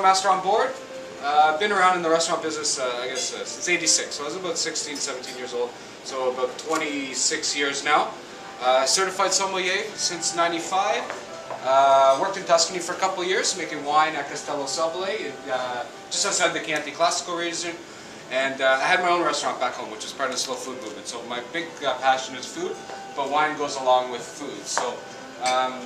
Master on board. I've been around in the restaurant business, I guess, since '86. So I was about 16, 17 years old. So about 26 years now. Certified sommelier since '95. Worked in Tuscany for a couple of years, making wine at Castello Sublet, just outside the Chianti Classical region. And I had my own restaurant back home, which is part of the slow food movement. So my big passion is food, but wine goes along with food. So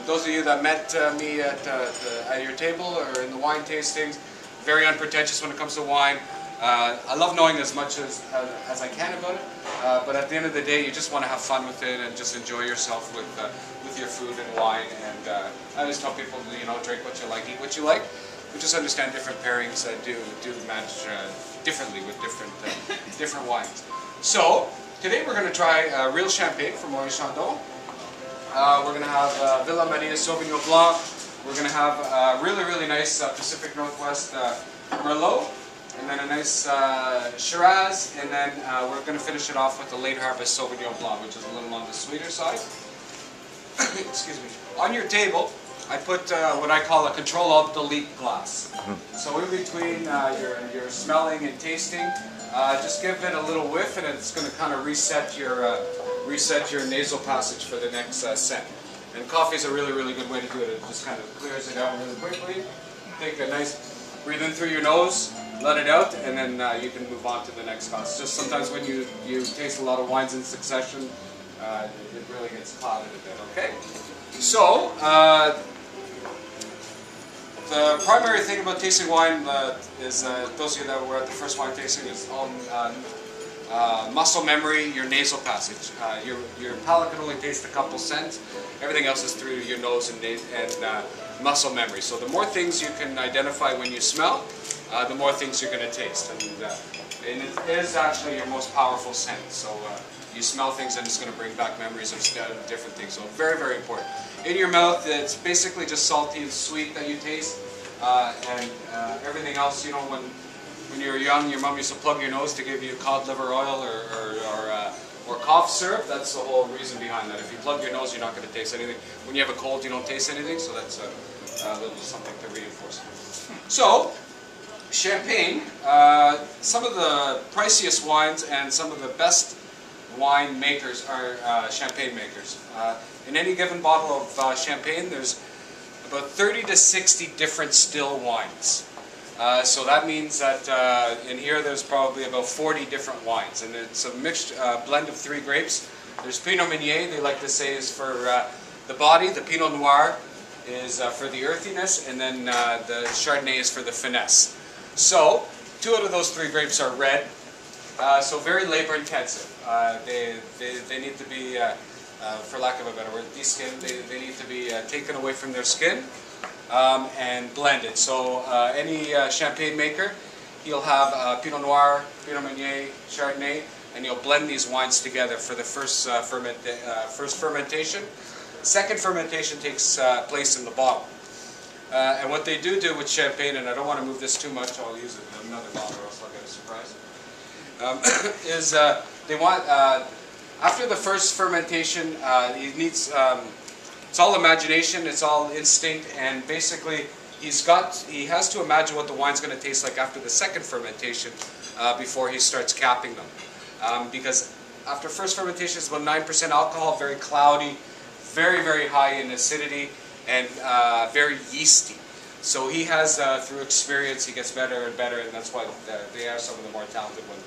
those of you that met me at your table or in the wine tastings, very unpretentious when it comes to wine. I love knowing as much as I can about it, but at the end of the day, you just want to have fun with it and just enjoy yourself with your food and wine. And I always tell people, you know, drink what you like, eat what you like. We just understand different pairings do match differently with different wines. So today we're going to try real champagne from Maurice Chandon. We're going to have Villa Maria Sauvignon Blanc. We're going to have really nice Pacific Northwest Merlot, and then a nice Shiraz, and then we're going to finish it off with the late harvest Sauvignon Blanc, which is a little on the sweeter side. Excuse me. On your table, I put what I call a control-alt-delete glass. So in between your smelling and tasting, just give it a little whiff, and it's going to kind of reset your nasal passage for the next scent. And coffee is a really good way to do it. It just kind of clears it out really quickly. Take a nice breathe in through your nose, let it out, and then you can move on to the next glass. Just sometimes when you taste a lot of wines in succession, it really gets clouded a bit. Okay. So the primary thing about tasting wine is those of you that were at the first wine tasting is all muscle memory, your nasal passage. Your palate can only taste a couple scents. Everything else is through your nose and muscle memory. So the more things you can identify when you smell, the more things you're going to taste. And it is actually your most powerful scent. So you smell things and it's going to bring back memories of different things. So very important. In your mouth, it's basically just salty and sweet that you taste. And everything else, you know, when you were young, your mom used to plug your nose to give you cod liver oil or cough syrup. That's the whole reason behind that. If you plug your nose, you're not going to taste anything. When you have a cold, you don't taste anything. So that's a little something to reinforce. So, champagne. Some of the priciest wines and some of the best wine makers are champagne makers. In any given bottle of champagne, there's about 30 to 60 different still wines. So that means that in here there's probably about 40 different wines, and it's a mixed blend of 3 grapes. There's Pinot Meunier, they like to say, is for the body. The Pinot Noir is for the earthiness, and then the Chardonnay is for the finesse. So 2 out of those 3 grapes are red, so very labor intensive. They need to be, for lack of a better word, de-skinned. They need to be taken away from their skin. And blended. So any champagne maker, he'll have Pinot Noir, Pinot Meunier, Chardonnay, and you'll blend these wines together for the first fermentation. Second fermentation takes place in the bottle. And what they do with champagne, and I don't want to move this too much, I'll use another bottle or else I'll get a surprise, is they want, after the first fermentation, it needs it's all imagination, it's all instinct, and basically he has to imagine what the wine's going to taste like after the second fermentation before he starts capping them. Because after first fermentation it's about 9% alcohol, very cloudy, very high in acidity, and very yeasty. So he has, through experience, he gets better and better, and that's why they are some of the more talented ones.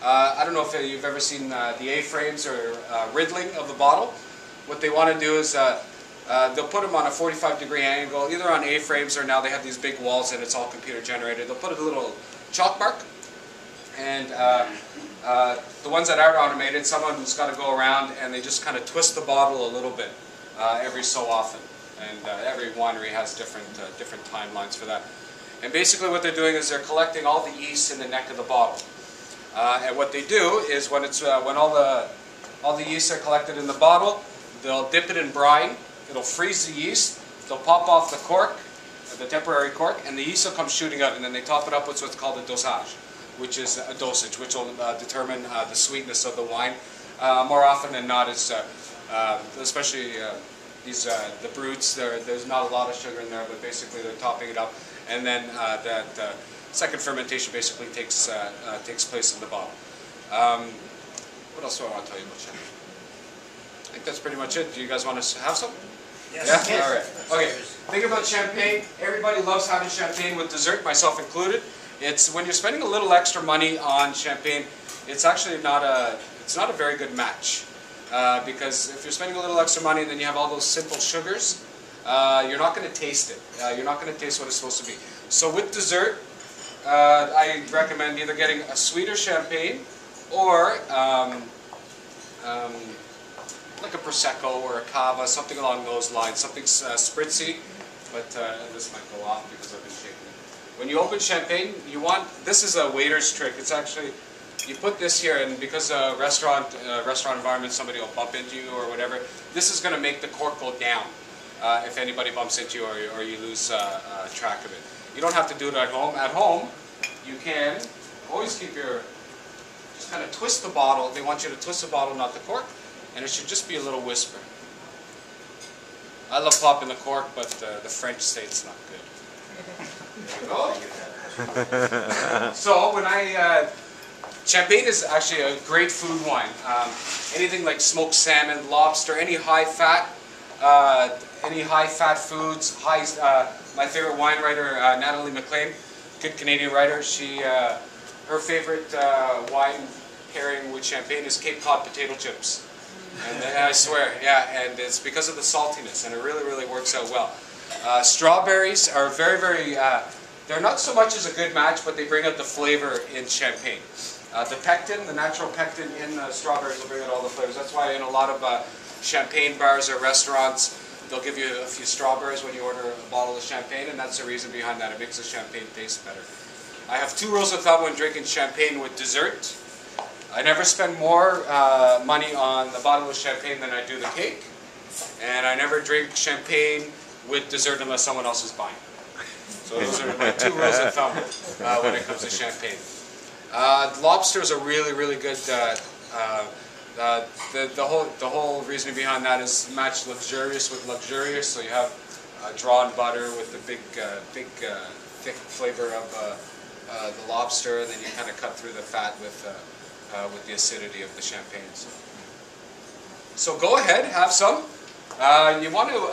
I don't know if you've ever seen the A-frames or riddling of the bottle. What they want to do is they'll put them on a 45-degree angle, either on A-frames or now they have these big walls and it's all computer generated. They'll put a little chalk mark, and the ones that are automated, someone's got to go around and they just kind of twist the bottle a little bit every so often. And every winery has different timelines for that. And basically what they're doing is they're collecting all the yeast in the neck of the bottle. And what they do is when all the yeast are collected in the bottle, they'll dip it in brine. It'll freeze the yeast, they'll pop off the cork, the temporary cork, and the yeast will come shooting out, and then they top it up with what's called a dosage, which is a dosage, which will determine the sweetness of the wine. More often than not, it's especially the brutes, there's not a lot of sugar in there, but basically they're topping it up. and then that second fermentation basically takes place in the bottle. What else do I want to tell you about champagne? I think that's pretty much it. Do you guys want to have some? Yes. Yeah? Yes. All right. Okay. Think about champagne. Everybody loves having champagne with dessert, myself included. It's when you're spending a little extra money on champagne, it's actually not a very good match. Because if you're spending a little extra money and then you have all those simple sugars, you're not going to taste it. You're not going to taste what it's supposed to be. So with dessert, I recommend either getting a sweeter champagne or like a Prosecco or a Cava, something along those lines, something spritzy, but this might go off because I've been shaking it. When you open champagne, this is a waiter's trick. It's actually, you put this here, and because restaurant environment, somebody will bump into you or whatever, this is going to make the cork go down if anybody bumps into you or you lose track of it. You don't have to do it at home. At home, you can always keep just kind of twist the bottle. They want you to twist the bottle, not the cork, and it should just be a little whisper. I love popping the cork, but the French say it's not good. There you go. So champagne is actually a great food wine. Anything like smoked salmon, lobster, any high fat foods. My favorite wine writer, Natalie McLean, good Canadian writer. Her favorite wine pairing with champagne is Cape Cod potato chips. And I swear, yeah, and it's because of the saltiness, and it really, really works out well. Strawberries are very, very, they're not so much as a good match, but they bring out the flavor in champagne. The pectin, the natural pectin in the strawberries will bring out all the flavors. That's why in a lot of champagne bars or restaurants, they'll give you a few strawberries when you order a bottle of champagne, and that's the reason behind that. It makes the champagne taste better. I have 2 rules of thumb when drinking champagne with dessert. I never spend more money on the bottle of champagne than I do the cake. And I never drink champagne with dessert unless someone else is buying. So those are my 2 rules of thumb when it comes to champagne. Lobster is a really, really good, the whole reasoning behind that is match luxurious with luxurious. So you have drawn butter with the big, thick flavor of the lobster, and then you kind of cut through the fat with the acidity of the champagne. So go ahead, have some. You want to